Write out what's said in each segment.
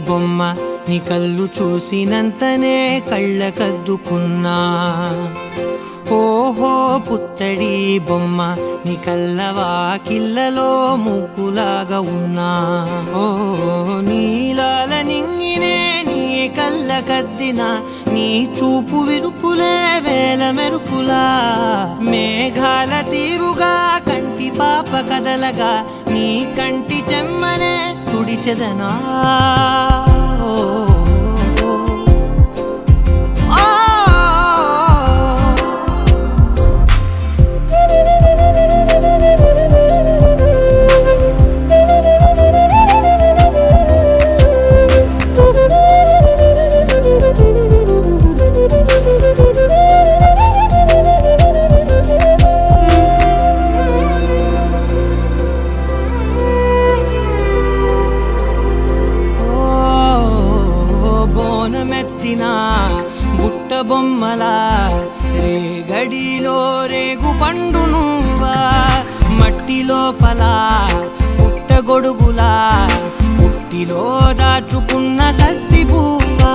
బొమ్మ నీ కళ్ళు చూసినంతనే కళ్ళకద్దుకున్నా. ఓహో పుత్తడి బొమ్మ నీ కళ్ళవాకిళ్ళలో ముగ్గులాగా ఉన్నా. ఓ నీలాల నింగినే నీ కళ్ళకద్దిన నీ చూపు విరుపులే వేల మెరుపులా. మేఘాల తీరుగా కంటి పాప కదలగా నీ కంటి చెమ్మనే తుడిచెదనా. బుట్ట బొమ్మలా రేగడిలో రేగు పండు నువ్వా. మట్టి లోపల పుట్ట గొడుగులా పుట్టిలో దాచుకున్న సత్తి పువ్వా.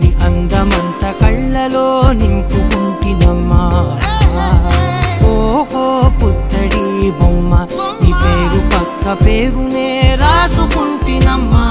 నీ అందమంత కళ్ళలో నింపుకుంటినమ్మా. ఓహో పుత్తడి బొమ్మ నీ పేరు పక్క పేరునే రాసుకుంటినమ్మా.